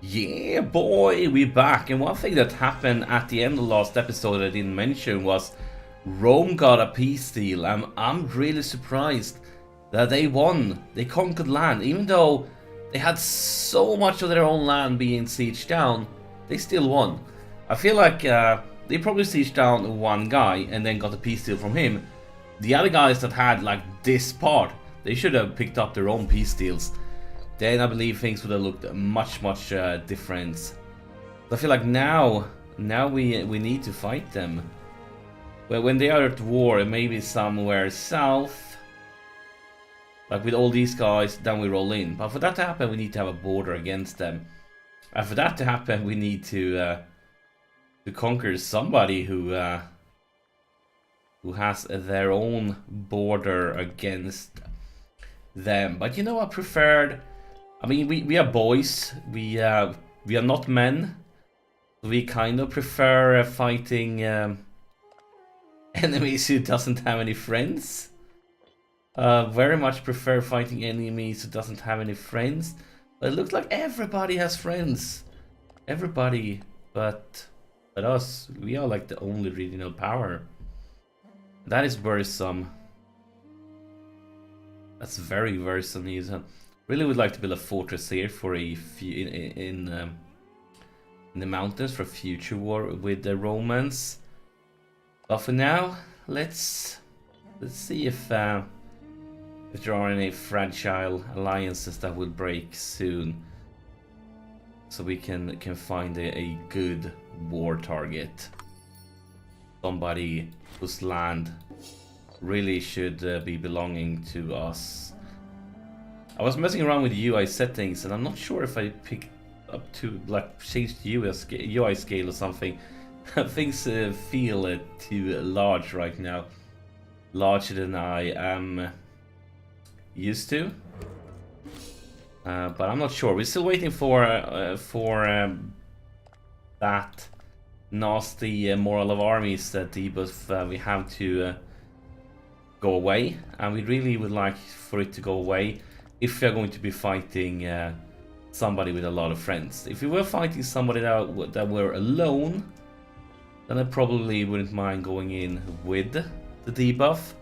Yeah, boy, we're back. And one thing that happened at the end of the last episode I didn't mention was Rome got a peace deal. I'm really surprised that they won. They conquered land, even though they had so much of their own land being sieged down. They still won. I feel like they probably sieged down one guy and then got a peace deal from him. The other guys that had like this part, they should have picked up their own peace deals. Then I believe things would have looked much different. I feel like now we need to fight them. Well, when they are at war, maybe somewhere south, like with all these guys, then we roll in. But for that to happen, we need to have a border against them. And for that to happen, we need to conquer somebody who has their own border against them. But you know, I preferred. I mean, we are boys. We are not men. We kind of prefer fighting enemies who doesn't have any friends. Very much prefer fighting enemies who doesn't have any friends. But it looks like everybody has friends. Everybody, but us. We are like the only regional power. That is worrisome. That's very worrisome. Really would like to build a fortress here for a few in the mountains for a future war with the Romans. But for now, let's see if there are any fragile alliances that will break soon, so we can find a good war target. Somebody whose land really should be belonging to us. I was messing around with UI settings and I'm not sure if I picked up to like change the UI scale or something. Things feel too large right now, larger than I am used to. But I'm not sure. We're still waiting for that nasty moral of armies debuff we have to go away, and we really would like for it to go away if we are going to be fighting somebody with a lot of friends. If we were fighting somebody that were alone, then I probably wouldn't mind going in with the debuff.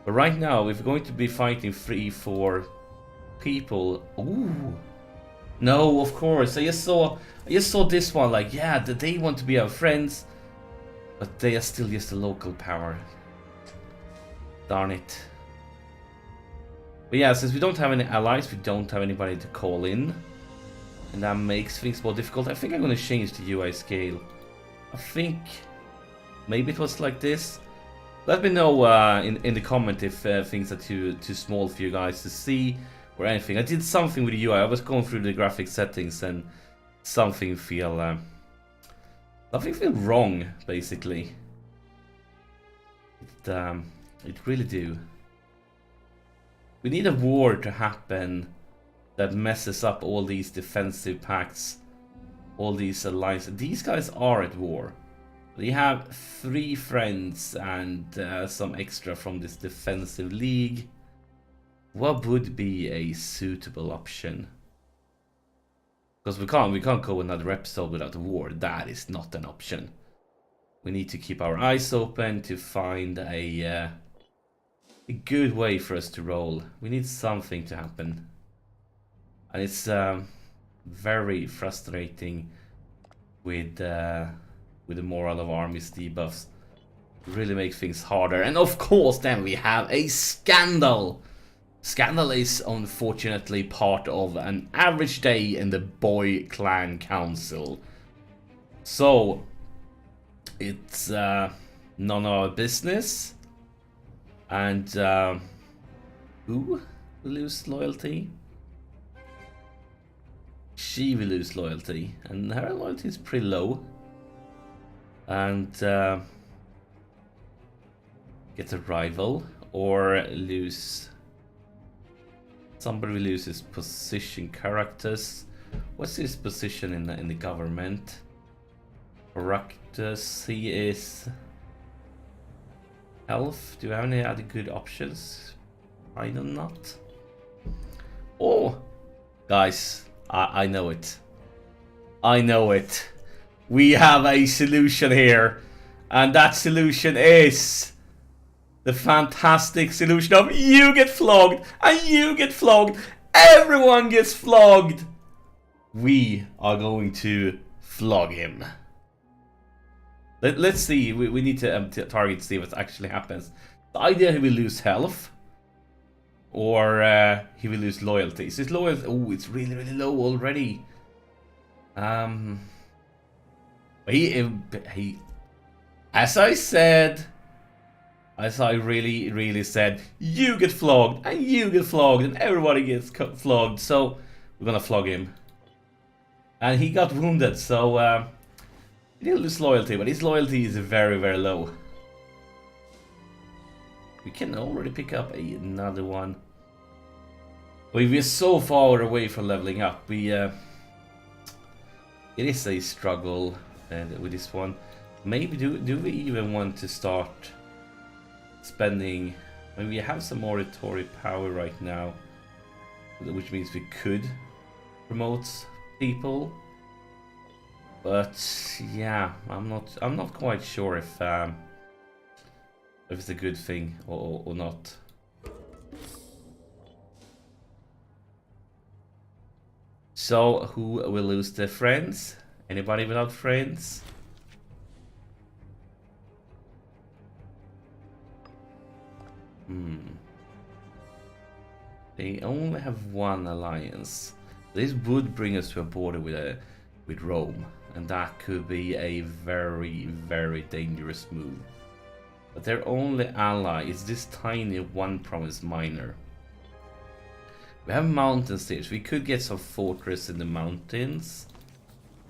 But right now, if we're going to be fighting 3-4 people, ooh, no, of course. I just saw this one. Like, yeah, they want to be our friends, but they are still just a local power. Darn it. But yeah, since we don't have any allies, we don't have anybody to call in, and that makes things more difficult. I think I'm going to change the UI scale. I think maybe it was like this. Let me know in the comment if things are too small for you guys to see or anything. I did something with the UI. I was going through the graphic settings and something feel wrong, basically. It really do. We need a war to happen that messes up all these defensive pacts, all these alliances. These guys are at war. They have 3 friends and some extra from this defensive league. What would be a suitable option? Because we can't go another episode without a war. That is not an option. We need to keep our eyes open to find a good way for us to roll. We need something to happen, and it's very frustrating with the moral of armies debuffs. It really makes things harder. And of course, then we have a scandal. Scandal is unfortunately part of an average day in the Boy Clan Council. So it's none of our business. And who will lose loyalty? She will lose loyalty, and her loyalty is pretty low. And get a rival or lose. Somebody loses position characters. What's his position in the government? Oractus, he is health. Do you have any other good options? I do not. Oh, guys, I know it. I know it. We have a solution here. And that solution is the fantastic solution of you get flogged and you get flogged. Everyone gets flogged. We are going to flog him. Let's see. We need to target to see what actually happens. The idea he will lose health. Or he will lose loyalty. So his loyalty... Oh, it's really, really low already. He... As I said... As I really, really said, you get flogged, and you get flogged, and everybody gets flogged. So, we're gonna flog him. And he got wounded, so... he didn't lose loyalty, but his loyalty is very, very low. We can already pick up another one. We're so far away from leveling up. It is a struggle with this one. Maybe do we even want to start spending? I mean, we have some oratory power right now, which means we could promote people. But yeah, I'm not quite sure if it's a good thing or not. So, who will lose their friends? Anybody without friends? They only have one alliance. This would bring us to a border with Rome, and that could be a very, very dangerous move. But their only ally is this tiny one province minor. We have mountain states. We could get some fortress in the mountains.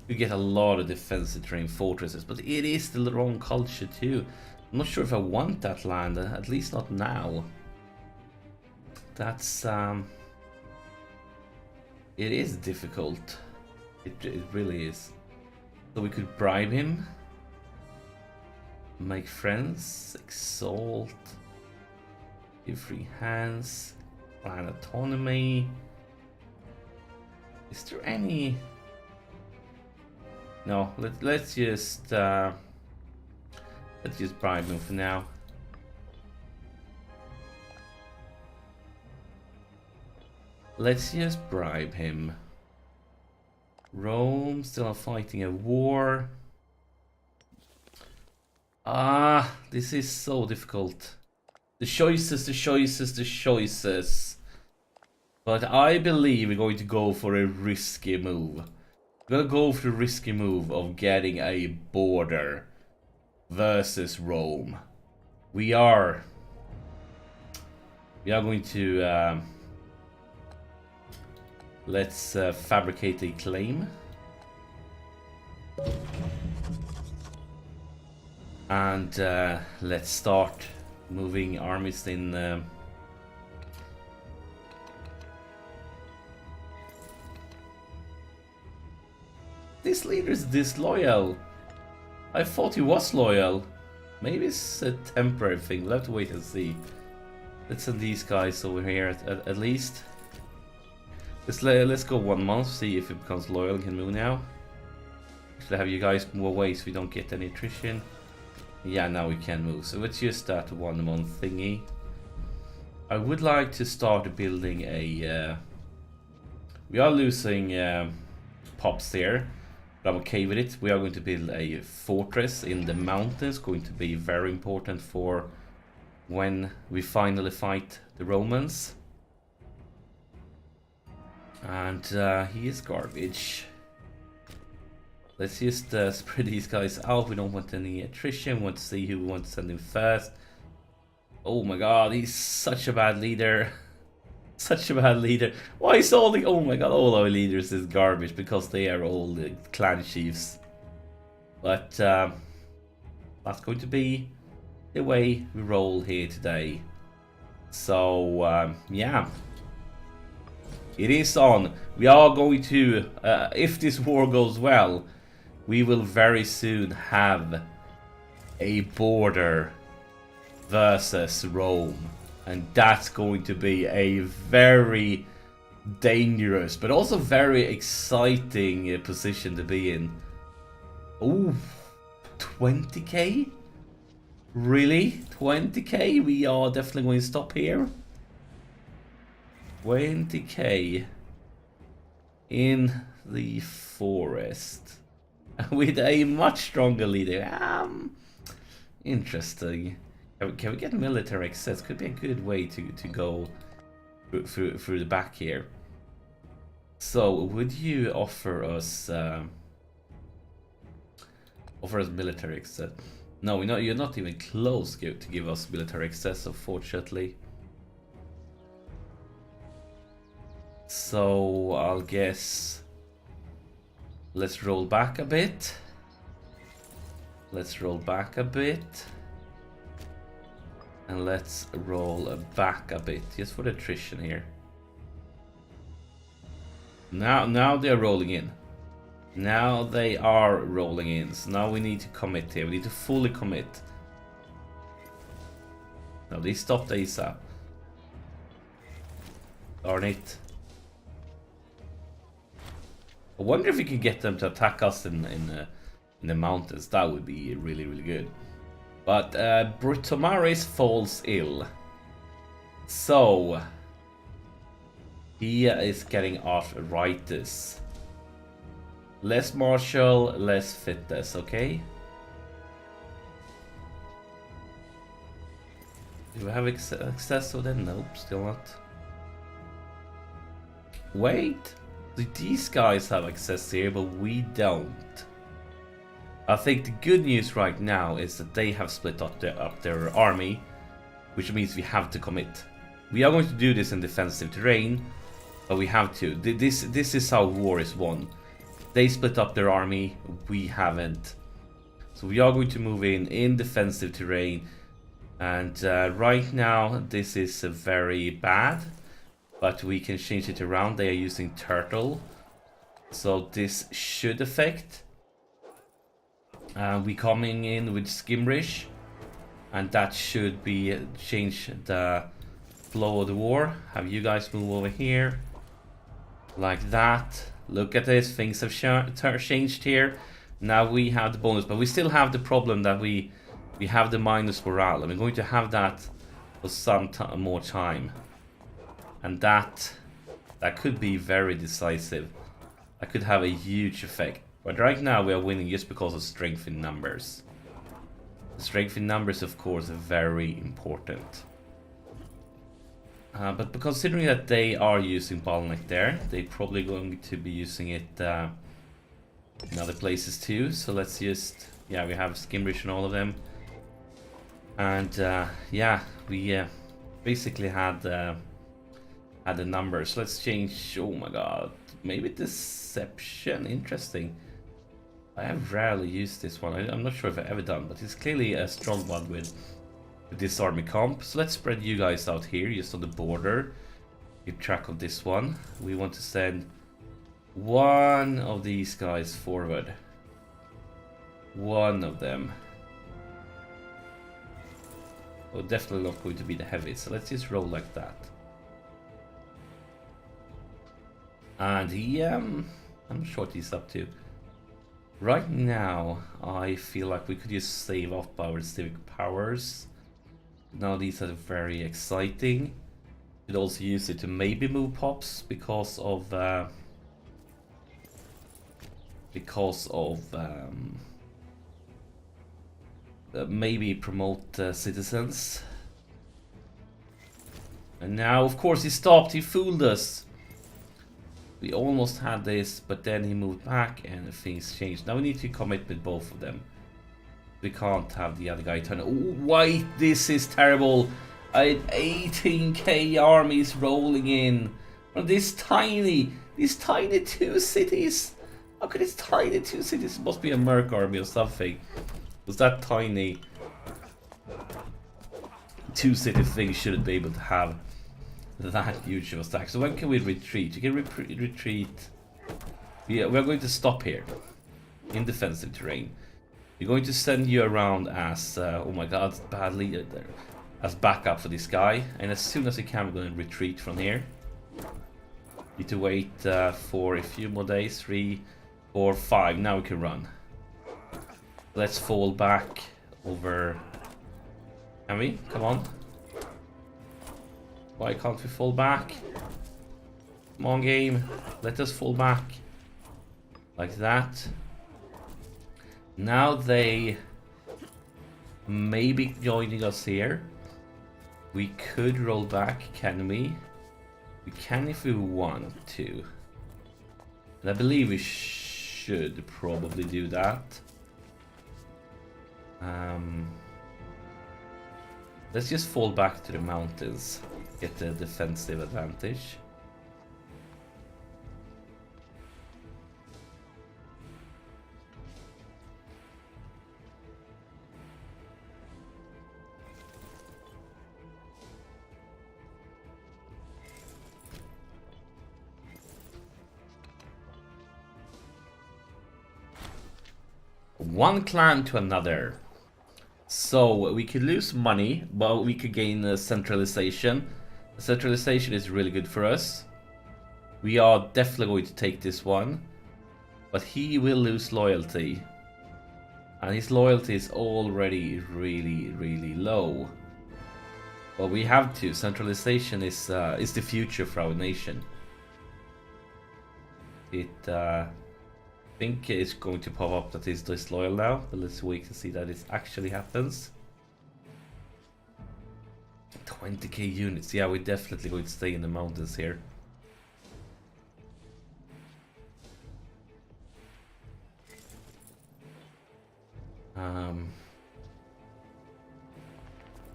We get a lot of defensive terrain fortresses, but it is the wrong culture too. I'm not sure if I want that land, at least not now. That's it is difficult. It really is. So we could bribe him, make friends, exalt, give free hands, plan autonomy. Is there any? No, let's just bribe him for now. Let's just bribe him. Rome still fighting a war. This is so difficult. The choices. But I believe we're going to go for a risky move. We're gonna go for the risky move of getting a border versus Rome. We are going to let's fabricate a claim. And let's start moving armies in this leader is disloyal. I thought he was loyal. Maybe it's a temporary thing. We'll have to wait and see. Let's send these guys over here at least. Let's go 1 month, see if it becomes loyal and can move now. Actually have you guys move away so we don't get any attrition. Yeah, now we can move. So let's just start 1 month thingy. I would like to start building a... we are losing pops here, but I'm okay with it. We are going to build a fortress in the mountains, going to be very important for when we finally fight the Romans. And he is garbage. Let's just spread these guys out. We don't want any attrition. We want to see who we want to send in first. Oh my god, he's such a bad leader. Such a bad leader. Why is all the... oh my god, all our leaders is garbage because they are all the clan chiefs. But that's going to be the way we roll here today. So yeah. It is on. We are going to, if this war goes well, we will very soon have a border versus Rome. And that's going to be a very, dangerous, but also very exciting position to be in. Oh, 20k? Really? 20k? We are definitely going to stop here. 20k in the forest with a much stronger leader. Interesting. Can we get military access? Could be a good way to go through the back here. So, would you offer us military access? No, you're not even close to give us military access, unfortunately. So, I'll guess let's roll back a bit. Let's roll back a bit. And let's roll back a bit, just for the attrition here. Now they're rolling in. Now they are rolling in. So now we need to commit here. We need to fully commit. No, they stopped ASAP. Darn it. I wonder if we can get them to attack us in the mountains. That would be really, really good. But Brutomaris falls ill. So he is getting arthritis. Less martial, less fitness, okay? Do we have access to them? Nope, still not. Wait, these guys have access here, but we don't. I think the good news right now is that they have split up their army, which means we have to commit. We are going to do this in defensive terrain, but we have to. This is how war is won. They split up their army, we haven't. So we are going to move in defensive terrain. And right now this is very bad, but we can change it around. They are using turtle, so this should affect. We coming in with skirmish, and that should be change the flow of the war. Have you guys move over here like that. Look at this, things have changed here. Now we have the bonus, but we still have the problem that we have the minus morale, and we're going to have that for some more time, and that could be very decisive. That could have a huge effect. But right now we are winning just because of strength in numbers. Strength in numbers, of course, are very important. But considering that they are using bottleneck there, they're probably going to be using it in other places too. So let's just, yeah, we have skirmish on all of them. And yeah, we basically had the numbers. Let's change, oh my god, maybe deception, interesting. I have rarely used this one. I'm not sure if I've ever done, but it's clearly a strong one with this army comp. So let's spread you guys out here, just on the border. Keep track of this one. We want to send one of these guys forward. One of them. Well, definitely not going to be the heavy, so let's just roll like that. And he, I'm not sure what he's up to. Right now, I feel like we could just save up our civic powers. Now these are very exciting. Could also use it to maybe move pops because of maybe promote citizens. And now, of course, he stopped. He fooled us. We almost had this, but then he moved back and things changed. Now we need to commit with both of them. We can't have the other guy turn. Oh, wait, this is terrible. I had 18k armies rolling in from these tiny two cities. How could these tiny two cities? It must be a merc army or something. Was that tiny two city thing shouldn't be able to have that huge of a stack. So when can we retreat? You can retreat. We're going to stop here in defensive terrain. We're going to send you around as oh my god, badly as backup for this guy, and as soon as we can, we're going to retreat from here. Need to wait for a few more days. 3, 4, 5. Now we can run. Let's fall back over. Can we? Come on. Why can't we fall back? Come on, game. Let us fall back. Like that. Now they may be joining us here. We could roll back, can we? We can if we want to. And I believe we should probably do that. Let's just fall back to the mountains. Get the defensive advantage. One clan to another. So we could lose money, but we could gain centralization. Centralization is really good for us. We are definitely going to take this one. But he will lose loyalty. And his loyalty is already really low. But we have to. Centralization is the future for our nation. I think it's going to pop up that he's disloyal now, but let's wait and see that it actually happens. 20k units, yeah, we're definitely going to stay in the mountains here.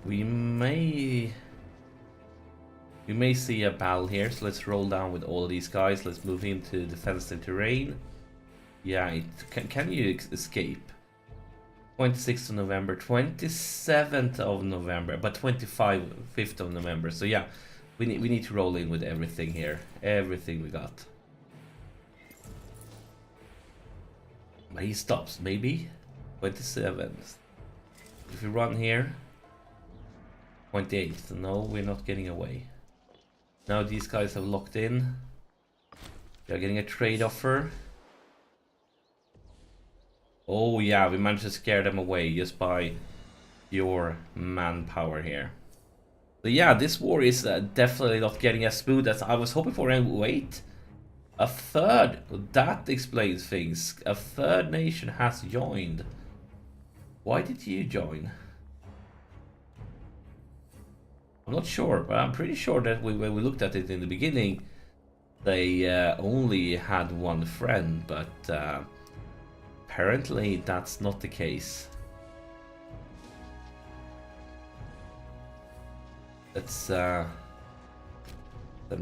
We may see a battle here, so let's roll down with all of these guys. Let's move into defensive terrain. Yeah, can you escape? 26th of November, 27th of November, but 5th of November. So yeah, we need to roll in with everything here, everything we got. But he stops, maybe 27th. If we run here, 28th. No, we're not getting away. Now these guys have locked in. They're getting a trade offer. Oh yeah, we managed to scare them away just by your manpower here. So yeah, this war is definitely not getting as smooth as I was hoping for. And wait, a third, that explains things. A third nation has joined. Why did you join? I'm not sure, but I'm pretty sure that when we looked at it in the beginning, they only had one friend, but apparently that's not the case. Let's send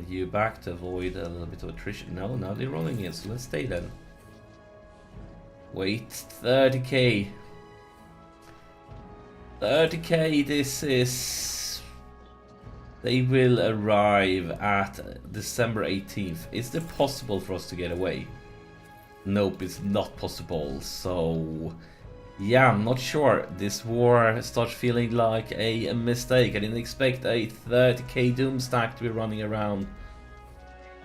you back to avoid a little bit of attrition. No, now they're rolling in, so let's stay then. Wait, 30k. 30k, this is... They will arrive at December 18th. Is it possible for us to get away? Nope, it's not possible. So, yeah, I'm not sure. This war starts feeling like a mistake. I didn't expect a 30k doom stack to be running around.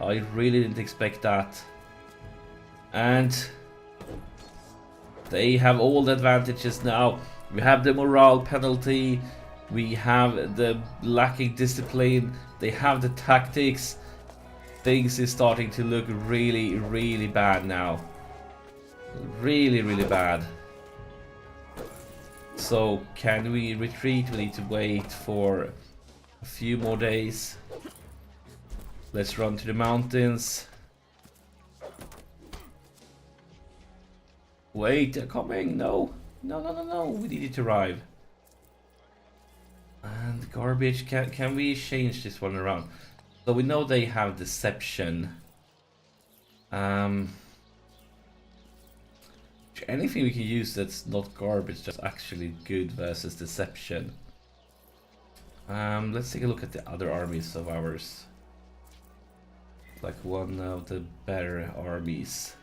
I really didn't expect that. And they have all the advantages now. We have the morale penalty. We have the lacking discipline. They have the tactics. Things is starting to look really bad now. Really bad. So can we retreat? We need to wait for a few more days. Let's run to the mountains. Wait, they're coming. No. We need to arrive. And garbage, can we change this one around? So we know they have deception. Anything we can use that's not garbage, that's actually good versus deception. Let's take a look at the other armies of ours. Like one of the better armies.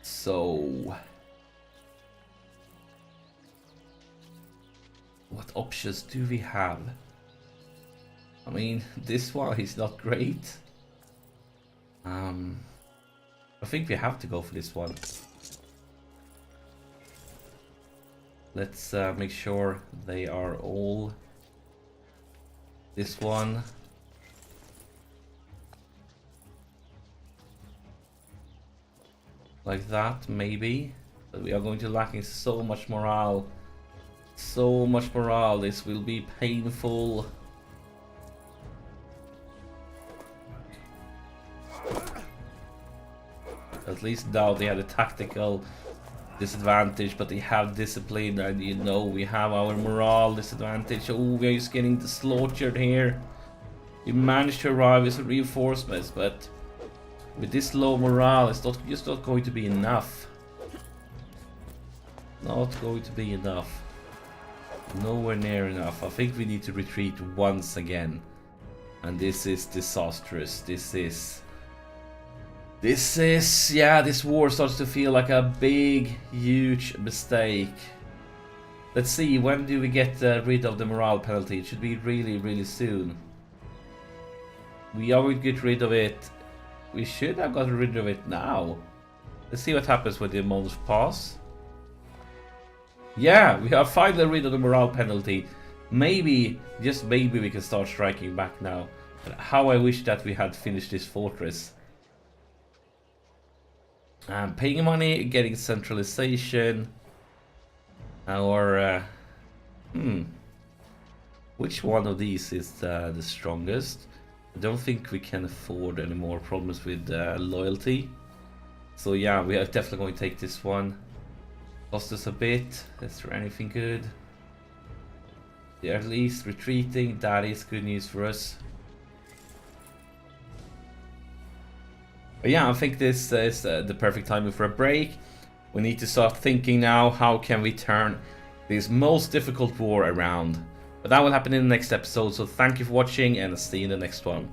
So... what options do we have? I mean, this one is not great. I think we have to go for this one. Let's make sure they are all this one. Like that, maybe. But we are going to lacking so much morale. So much morale, this will be painful. At least now they had a tactical disadvantage, but they have discipline, and you know, we have our morale disadvantage. Oh, we're just getting slaughtered here. We managed to arrive with some reinforcements, but with this low morale, it's just not going to be enough. Not going to be enough. Nowhere near enough. I think we need to retreat once again. And this is disastrous. Yeah, this war starts to feel like a big, huge mistake. Let's see, when do we get rid of the morale penalty? It should be really, really soon. We are going to get rid of it. We should have gotten rid of it now. Let's see what happens when the months pass. Yeah, we are finally rid of the morale penalty. Maybe, just maybe we can start striking back now. But how I wish that we had finished this fortress. Paying money, getting centralization. Or, which one of these is the strongest? I don't think we can afford any more problems with loyalty. So yeah, we are definitely going to take this one. Cost us a bit. Is there anything good? They're at least retreating. That is good news for us. But yeah, I think this is the perfect timing for a break. We need to start thinking now, how can we turn this most difficult war around? But that will happen in the next episode, so thank you for watching and I'll see you in the next one.